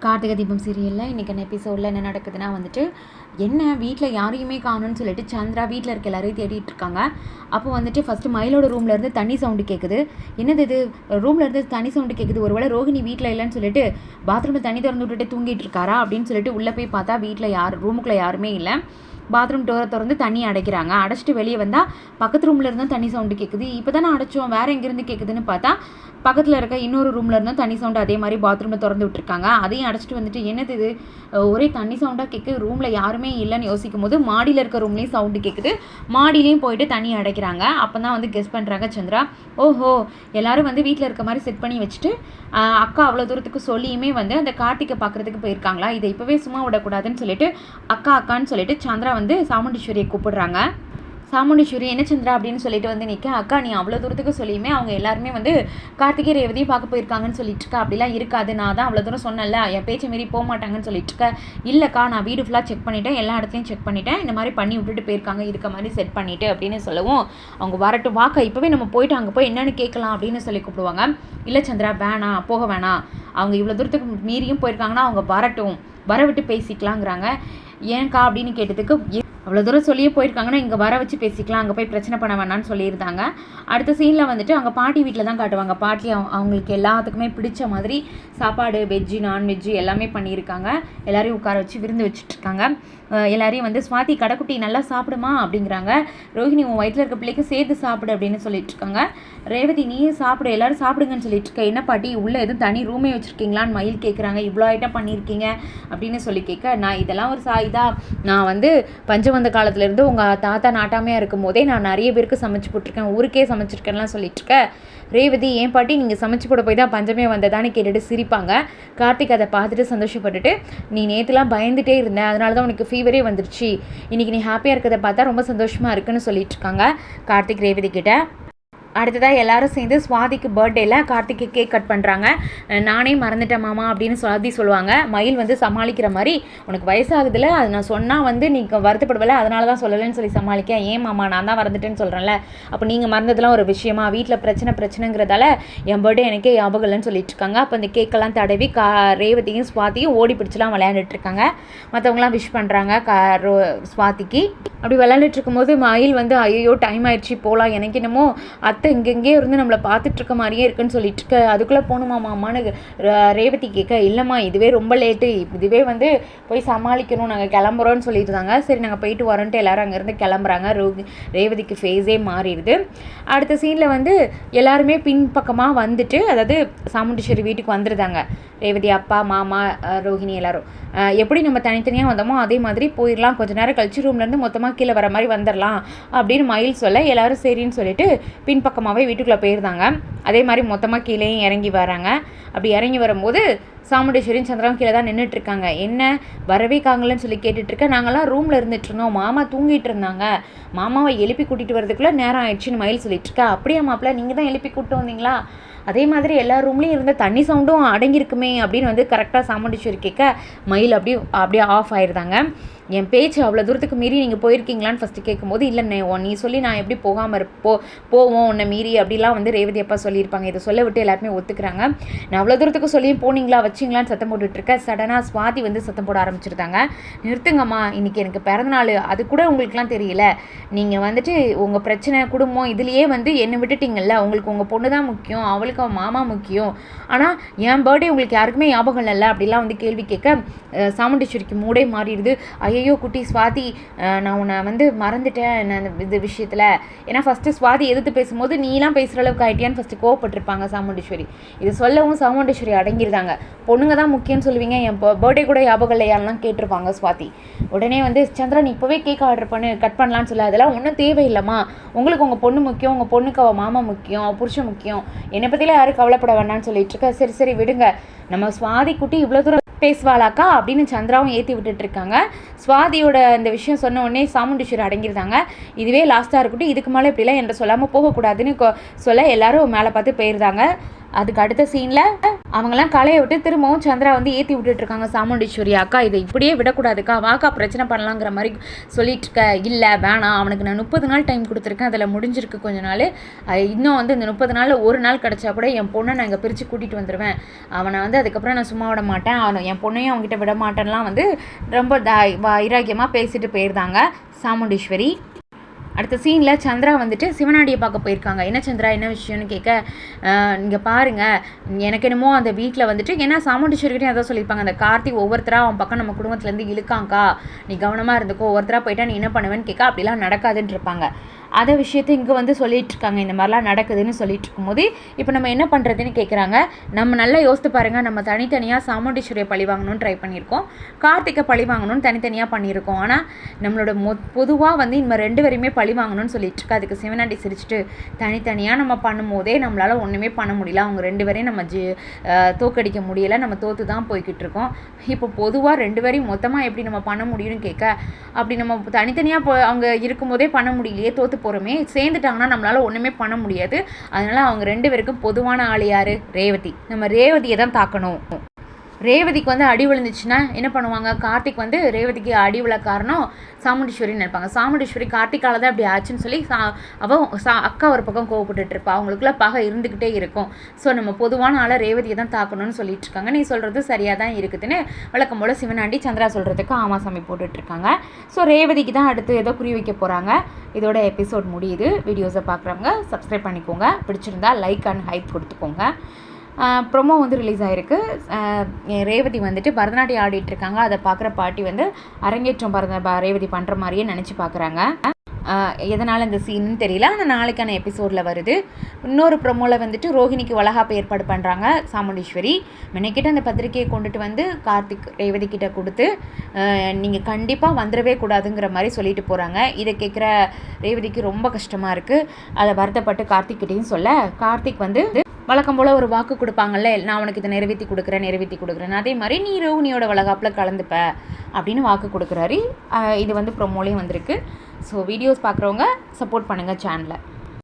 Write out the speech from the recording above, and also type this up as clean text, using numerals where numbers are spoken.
கார்த்திகை தீபம் சீரியலில் இன்றைக்கான எபிசோடில் என்ன நடக்குதுன்னா வந்துட்டு என்ன வீட்டில் யாரையுமே காணும்னு சொல்லிட்டு சந்திரா வீட்டில் இருக்க எல்லாரையும் தேடிட்டு இருக்காங்க. அப்போ வந்துட்டு ஃபஸ்ட்டு மயிலோட ரூம்லேருந்து தண்ணி சவுண்டு கேட்குது. என்னது இது ரூம்லேருந்து தண்ணி சவுண்டு கேட்குது, ஒருவேளை ரோஹிணி வீட்டில் இல்லைன்னு சொல்லிட்டு பாத்ரூமில் தண்ணி திறந்து விட்டுட்டு தூங்கிட்டு இருக்காரா அப்படின்னு சொல்லிட்டு உள்ளே போய் பார்த்தா வீட்டில் ரூமுக்குள்ளே யாருமே இல்லை. பாத்ரூம் டோரை திறந்து தண்ணி அடைக்கிறாங்க. அடைச்சிட்டு வெளியே வந்தால் பக்கத்து ரூமில் இருந்தால் தண்ணி சவுண்டு கேட்குது. இப்போ தானே அடைச்சோம், வேறு எங்கேருந்து கேட்குதுன்னு பார்த்தா பக்கத்தில் இருக்க இன்னொரு ரூமில் இருந்தால் தண்ணி சவுண்டு அதே மாதிரி பாத்ரூமில் திறந்து விட்டுருக்காங்க. அதையும் அடைச்சிட்டு வந்துட்டு என்னது இது ஒரே தண்ணி சவுண்டாக கேட்குது, ரூமில் யாருமே இல்லைன்னு யோசிக்கும் போது மாடியில் இருக்க ரூம்லேயும் சவுண்டு கேட்குது. மாடியிலையும் போயிட்டு தண்ணி அடைக்கிறாங்க. அப்போ தான் வந்து கெஸ் பண்ணுறாங்க சந்திரா. ஓஹோ, எல்லோரும் வந்து வீட்டில் இருக்க மாதிரி செட் பண்ணி வச்சுட்டு அக்கா அவ்வளோ தூரத்துக்கு சொல்லியுமே வந்து அந்த கார்த்திகை பார்க்குறதுக்கு போயிருக்காங்களா, இதை இப்போவே சும்மா விடக்கூடாதுன்னு சொல்லிட்டு அக்கான்னு சொல்லிட்டு சந்திரா வந்து சாமுண்டீஸ்வரியை கூப்பிடுறாங்க. சாமுண்டீஸ்வரி என்ன சந்திரா அப்படின்னு சொல்லிட்டு வந்து நிற்க, அக்கா நீ அவ்வளோ தூரத்துக்கு சொல்லியுமே அவங்க எல்லாருமே வந்து கார்த்திகை ரேவதியும் பார்க்க போயிருக்காங்கன்னு சொல்லிட்டு இருக்கா. அப்படிலாம் இருக்காது, நான் தான் அவ்வளோ தூரம் சொன்னேன்ல, என் பேச்சு மீறி போக மாட்டாங்கன்னு சொல்லிட்டு இருக்க. இல்லைக்கா நான் வீடு ஃபுல்லாக செக் பண்ணிட்டேன், எல்லா இடத்துலையும் செக் பண்ணிட்டேன், இந்த மாதிரி பண்ணி விட்டுட்டு போயிருக்காங்க இருக்க மாதிரி செட் பண்ணிவிட்டு அப்படின்னு சொல்லவும் அவங்க வரட்டும் வாக்கா இப்போவே நம்ம போயிட்டு அங்கே போய் என்னென்னு கேட்கலாம் அப்படின்னு சொல்லி கூப்பிடுவாங்க. இல்லை சந்திரா வேணாம், போக வேணாம், அவங்க இவ்வளோ தூரத்துக்கு மீறியும் போயிருக்காங்கன்னா அவங்க வரட்டும், வர விட்டு பேசிக்கலாங்கிறாங்க. ஏன்க்கா அப்படின்னு கேட்டதுக்கு அவ்வளோ தூரம் சொல்லியே போயிருக்காங்கன்னா இங்கே வர வச்சு பேசிக்கலாம், அங்கே போய் பிரச்சனை பண்ண வேணான்னு சொல்லியிருந்தாங்க. அடுத்த சீனில் வந்துட்டு அங்கே பாட்டி வீட்டில் தான் காட்டுவாங்க. பாட்டி அவங்களுக்கு எல்லாத்துக்குமே பிடிச்ச மாதிரி சாப்பாடு வெஜ்ஜு நான்வெஜ்ஜு எல்லாமே பண்ணியிருக்காங்க. எல்லாரையும் உட்கார வச்சு விருந்து வச்சுட்ருக்காங்க. எல்லாரையும் வந்து ஸ்வாதி கடைக்குட்டி நல்லா சாப்பிடுமா அப்படிங்கிறாங்க. ரோஹிணி உன் வயிற்றில் இருக்க பிள்ளைக்கு சேர்த்து சாப்பிடு அப்படின்னு சொல்லிட்டு இருக்காங்க. ரேவதி நீயும் சாப்பிடு, எல்லோரும் சாப்பிடுங்கன்னு சொல்லிட்டு இருக்க. என்ன பாட்டி உள்ளே எதுவும் தனி ரூமே வச்சுருக்கீங்களான்னு மயில் கேட்குறாங்க. இவ்வளோ ஐட்டம் பண்ணியிருக்கீங்க அப்படின்னு சொல்லி கேட்க, நான் இதெல்லாம் ஒரு நான் வந்து பஞ்சவந்த காலத்துலேருந்து உங்கள் தாத்தா நாட்டாமையாக இருக்கும் போதே நான் நிறைய பேருக்கு சமைச்சு போட்டிருக்கேன், ஊருக்கே சமைச்சிருக்கேன்லாம் சொல்லிட்டு இருக்க. ரேவதி ஏன் பாட்டி நீங்கள் சமைச்சு போட போய் தான் பஞ்சமே வந்ததான்னு கேட்டுட்டு சிரிப்பாங்க. கார்த்திக் அதை பார்த்துட்டு சந்தோஷப்பட்டுட்டு, நீ நேற்றுலாம் பயந்துகிட்டே இருந்தேன், அதனால தான் உனக்கு ஃபீவரே வந்துருச்சு, இன்றைக்கி நீ ஹாப்பியாக இருக்கிறத பார்த்தா ரொம்ப சந்தோஷமாக இருக்குன்னு சொல்லிட்டு இருக்காங்க கார்த்திக் ரேவதி கிட்ட. அடுத்ததாக எல்லாரும் சேர்ந்து ஸ்வாதிக்கு பர்த்டேயில் கார்த்திக்கு கேக் கட் பண்ணுறாங்க. நானே மறந்துட்டேன் மாமா அப்படின்னு ஸ்வாதி சொல்லுவாங்க. மயில் வந்து சமாளிக்கிற மாதிரி, உனக்கு வயசாகுதுல அது நான் சொன்னால் வந்து நீங்கள் வருத்தப்படுவல, அதனால தான் சொல்லலைன்னு சொல்லி சமாளிக்க. ஏன் மாமா நான் தான் மறந்துட்டேன்னு சொல்கிறேன்ல, அப்போ நீங்கள் மறந்ததுலாம் ஒரு விஷயமா, வீட்டில் பிரச்சனைங்கிறதால என் பர்த்டே எனக்கே ஞாபகம் இல்லைன்னு சொல்லிட்டு இருக்காங்க. அப்போ இந்த கேக்கெல்லாம் தடவி ரேவதியும் ஸ்வாதியும் ஓடி பிடிச்சலாம் விளையாண்டுட்ருக்காங்க. மற்றவங்களாம் விஷ் பண்ணுறாங்க ஸ்வாதிக்கு. அப்படி விளையாண்டுட்டு இருக்கும்போது மயில் வந்து ஐயோ டைம் ஆயிடுச்சு போகலாம், எனக்கு என்னமோ அத்தை இங்கெங்கே இருந்து நம்மளை பார்த்துட்டு இருக்க மாதிரியே இருக்குன்னு சொல்லிட்டு இருக்க. அதுக்குள்ளே போகணுமாம்மா அம்மானு ரேவதி கேட்க, இல்லைம்மா இதுவே ரொம்ப லேட்டு, இதுவே வந்து போய் சமாளிக்கணும், நாங்கள் கிளம்புறோன்னு சொல்லிட்டு இருந்தாங்க. சரி நாங்கள் போயிட்டு வரோன்ட்டு எல்லோரும் அங்கேருந்து கிளம்புறாங்க. ரேவதிக்கு ஃபேஸே மாறிடுது. அடுத்த சீனில் வந்து எல்லாருமே பின்பக்கமாக வந்துட்டு, அதாவது சாமுண்டீஸ்வரி வீட்டுக்கு வந்துருந்தாங்க. ரேவதி அப்பா மாமா ரோஹிணி எல்லோரும் எப்படி நம்ம தனித்தனியாக வந்தோமோ அதே மாதிரி போயிடலாம், கொஞ்சம் நேரம் கழிச்சு ரூம்லேருந்து மொத்தமாக கீழே வர மாதிரி வந்துடலாம் அப்படின்னு மயில் சொல்ல, எல்லோரும் சரின்னு சொல்லிட்டு பின்பக்கமாகவே வீட்டுக்குள்ளே போயிருந்தாங்க. அதே மாதிரி மொத்தமாக கீழேயும் இறங்கி வராங்க. அப்படி இறங்கி வரும்போது சாமுண்டீஸ்வரியும் சந்திராவும் கீழே தான் நின்றுட்டுருக்காங்க. என்ன வரவே காங்கலன்னு சொல்லி கேட்டுட்ருக்க. நாங்கள்லாம் ரூமில் இருந்துட்டு இருந்தோம், மாமா தூங்கிட்டு இருந்தாங்க, மாமாவை எழுப்பி கூட்டிகிட்டு வரதுக்குள்ளே நேரம் ஆயிடுச்சுன்னு மயில் சொல்லிட்டுருக்கா. அப்படியே மாப்பிள்ள நீங்கள் தான் எழுப்பி கூப்பிட்டு வந்தீங்களா, அதே மாதிரி எல்லா ரூம்லேயும் இருந்த தண்ணி சவுண்டும் அடங்கியிருக்குமே அப்படின்னு வந்து கரெக்டாக சாமுண்டீஸ்வரி கேட்க, மயில் அப்படியே ஆஃப் ஆயிடுதாங்க. என் பேச்சு அவ்வளோ தூரத்துக்கு மீறி நீங்கள் போயிருக்கீங்களான்னு ஃபஸ்ட்டு கேட்கும்போது, இல்லைண்ணே நீ சொல்லி நான் எப்படி போகாமல் போவோம் உன்னை மீறி அப்படிலாம் வந்து ரேவதி அப்பா சொல்லியிருப்பாங்க. இதை சொல்ல விட்டு எல்லாருமே ஒத்துக்கிறாங்க. நான் அவ்வளோ தூரத்துக்கு சொல்லியும் போனீங்களா வச்சிங்களான்னு சத்தம் போட்டுட்ருக்க. சடனாக ஸ்வாதி வந்து சத்தம் போட ஆரம்பிச்சிருந்தாங்க. நிறுத்துங்கம்மா, இன்றைக்கி எனக்கு பிறந்தநாள், அது கூட உங்களுக்குலாம் தெரியல, நீங்கள் வந்துட்டு உங்கள் பிரச்சனை குடும்பம் இதுலேயே வந்து என்னை விட்டுட்டிங்கல்ல, உங்களுக்கு உங்கள் பொண்ணு தான் முக்கியம், அவளுக்கு அவன் மாமா முக்கியம், ஆனால் என் பர்த்டே உங்களுக்கு யாருக்குமே ஞாபகம் இல்லைல்ல அப்படிலாம் வந்து கேள்வி கேட்க சாமுண்டீஸ்வரிக்கு மூடே மாறிடுது. ஐயோ குட்டி ஸ்வாதி, நான் உன்னை வந்து மறந்துட்டேன் நான் இது விஷயத்தில். ஏன்னா ஃபஸ்ட்டு ஸ்வாதி எதிர்த்து பேசும்போது நீலாம் பேசுகிற அளவுக்கு ஆகிட்டியான்னு ஃபஸ்ட்டு கோவப்பட்டிருப்பாங்க சாமுண்டீஸ்வரி. இது சொல்லவும் சாமுண்டீஸ்வரி அடங்கியிருந்தாங்க. பொண்ணுங்க தான் முக்கியம்னு சொல்லுவீங்க, என் பர்த்டே கூட ஞாபகம் இல்லையாலாம் கேட்டிருப்பாங்க ஸ்வாதி. உடனே வந்து சந்திரன் இப்போவே கேக் ஆர்டர் கட் பண்ணலான்னு சொல்ல, அதெல்லாம் ஒன்றும் தேவையில்லைம்மா, உங்களுக்கு உங்கள் பொண்ணு முக்கியம், உங்கள் பொண்ணுக்கு அவள் மாமா முக்கியம், அவள் புருஷன் முக்கியம், என்னை பற்றிலாம் யாரும் கவலைப்பட வேண்டாம்னு சொல்லிட்டு இருக்க. சரி விடுங்க, நம்ம ஸ்வாதி குட்டி இவ்வளோ தூரம் பேசுவாளாக்கா அப்படின்னு சந்திராவும் ஏற்றி விட்டுட்ருக்காங்க. ஸ்வாதியோட இந்த விஷயம் சொன்ன உடனே சாமுண்டீஸ்வரி அடங்கியிருந்தாங்க. இதுவே லாஸ்ட்டாக இருக்கட்டும், இதுக்கு மேலே இப்படிலாம் என்ற சொல்லாமல் போகக்கூடாதுன்னு சொல்ல எல்லாரும் மேலே பார்த்து போயிருந்தாங்க. அதுக்கு அடுத்த சீனில் அவங்களாம் களையை விட்டு திரும்பவும் சந்திரா வந்து ஏற்றி விட்டுட்ருக்காங்க சாமுண்டீஸ்வரி. அக்கா இதை இப்படியே விடக்கூடாதுக்கா, வாக்கா பிரச்சனை பண்ணலாங்கிற மாதிரி சொல்லிட்டு இருக்க. இல்லை வேணாம், அவனுக்கு நான் 30 நாள் டைம் கொடுத்துருக்கேன், அதில் முடிஞ்சிருக்கு கொஞ்ச நாள். இன்னும் வந்து இந்த 30 நாளில் ஒரு நாள் கிடச்சா கூட என் பொண்ணை நான் இங்கே பிரித்து கூட்டிகிட்டு வந்துடுவேன். அவனை வந்து அதுக்கப்புறம் நான் சும்மா விட மாட்டேன், அவனை என் பொண்ணையும் அவங்ககிட்ட விட மாட்டேன்லாம் வந்து ரொம்ப வைராக்கியமாக பேசிட்டு போயிருந்தாங்க சாமுண்டீஸ்வரி. அடுத்த சீனில் சந்திரா வந்துட்டு சிவனாடியை பார்க்க போயிருக்காங்க. என்ன சந்திரா என்ன விஷயம்னு கேட்க, இங்கே பாருங்கள், எனக்கு என்னமோ அந்த வீட்டில் வந்துட்டு, ஏன்னா சாமுண்டீஸ்வரிக்கிட்டே அதான் சொல்லியிருப்பாங்க, அந்த கார்த்திக் ஒவ்வொருத்தராக அவன் பக்கம் நம்ம குடும்பத்துலேருந்து இழுக்காங்க்கா, நீ கவனமாக இருந்துக்கோ, ஒவ்வொருத்தராக போயிட்டா நீ என்ன பண்ணுவேன்னு கேட்க, அப்படிலாம் நடக்காதுன்னு இருப்பாங்க. அதை விஷயத்தை இங்கே வந்து சொல்லிட்டு இருக்காங்க, இந்த மாதிரிலாம் நடக்குதுன்னு சொல்லிட்டு இருக்கும்போது இப்போ நம்ம என்ன பண்ணுறதுன்னு கேட்குறாங்க. நம்ம நல்லா யோசித்து பாருங்கள், நம்ம தனித்தனியாக சாமுண்டீஸ்வரியை பழி வாங்கணும்னு ட்ரை பண்ணியிருக்கோம், கார்த்திகை பழி வாங்கணும்னு தனித்தனியாக பண்ணியிருக்கோம். ஆனால் நம்மளோட பொதுவாக வந்து நம்ம 2 பேரையுமே பழி வாங்கணும்னு சொல்லிட்டு இருக்கா. அதுக்கு சிவனாண்டி சிரிச்சுட்டு, தனித்தனியாக நம்ம பண்ணும்போதே நம்மளால் ஒன்றுமே பண்ண முடியல, அவங்க 2 பேரையும் நம்ம தோக்கடிக்க முடியலை, நம்ம தோற்று தான் போய்கிட்டு இருக்கோம். இப்போ பொதுவாக 2 பேரையும் மொத்தமாக எப்படி நம்ம பண்ண முடியும்னு கேட்க, அப்படி நம்ம தனித்தனியாக அவங்க இருக்கும்போதே பண்ண முடியலையே, தோற்று போகிறோமே, சேர்ந்துட்டாங்கன்னா நம்மளால் ஒன்றுமே பண்ண முடியாது. அதனால் அவங்க 2 பேருக்கும் பொதுவான ஆள் யார்? ரேவதி. நம்ம ரேவதியை தான் தாக்கணும். ரேவதிக்கு வந்து அடி விழுந்துச்சுன்னா என்ன பண்ணுவாங்க? கார்த்திக் வந்து ரேவதிக்கு அடி விழ காரணம் சாமுண்டீஸ்வரின்னு நினைப்பாங்க. சாமுண்டீஸ்வரி கார்த்திகால தான் அப்படி ஆச்சுன்னு சொல்லி அக்கா ஒரு பக்கம் கோவப்பட்டுட்டு இருப்பா. அவங்களுக்குள்ள பகை இருந்துக்கிட்டே இருக்கும். ஸோ நம்ம பொதுவான ஆளை ரேவதியை தான் தாக்கணும்னு சொல்லிட்டு இருக்காங்க. நீ சொல்கிறது சரியாக தான் இருக்குதுன்னு வழக்கம் போல் சிவனாண்டி சந்திரா சொல்கிறதுக்கு ஆமாசாமி போட்டுட்ருக்காங்க. ஸோ ரேவதிக்கு தான் அடுத்து ஏதோ குறி வைக்க போகிறாங்க. இதோட எபிசோட் முடியுது. வீடியோஸை பார்க்குறவங்க சப்ஸ்கிரைப் பண்ணிக்கோங்க, பிடிச்சிருந்தா லைக் அண்ட் ஹைப் கொடுத்துக்கோங்க. ப்ரொமோ வந்து ரிலீஸ் ஆகிருக்கு. ரேவதி வந்துட்டு பரதநாட்டியம் ஆடிட்டுருக்காங்க. அதை பார்க்குற பாட்டி வந்து அரங்கேற்றம் ரேவதி பண்ணுற மாதிரியே நினச்சி பார்க்குறாங்க. எதனால் இந்த சீன்னு தெரியல, ஆனால் நாளைக்கான எபிசோடில் வருது. இன்னொரு ப்ரொமோவில் வந்துட்டு ரோஹிணிக்கு வளகாப்பு ஏற்பாடு பண்ணுறாங்க சாமுண்டீஸ்வரி. மெனக்கிட்ட அந்த பத்திரிக்கையை கொண்டுட்டு வந்து கார்த்திக் ரேவதி கிட்ட கொடுத்து, நீங்கள் கண்டிப்பாக வந்துடவே கூடாதுங்கிற மாதிரி சொல்லிட்டு போகிறாங்க. இதை கேட்குற ரேவதிக்கு ரொம்ப கஷ்டமாக இருக்குது. அதை வருத்தப்பட்டு கார்த்திக்கிட்டையும் சொல்ல, கார்த்திக் வந்து வழக்கம் போல் ஒரு வாக்கு கொடுப்பாங்கல்ல, நான் உனக்கு இதை நிறைவேற்றி கொடுக்குறேன், அதே மாதிரி நீ ரோஹிணியோட வளகாப்பில் கலந்துப்ப அப்படின்னு வாக்கு கொடுக்குறாரு. இது வந்து ப்ரொமோலையும் வந்திருக்கு. ஸோ வீடியோஸ் பார்க்குறவங்க சப்போர்ட் பண்ணுங்கள் சேனலை.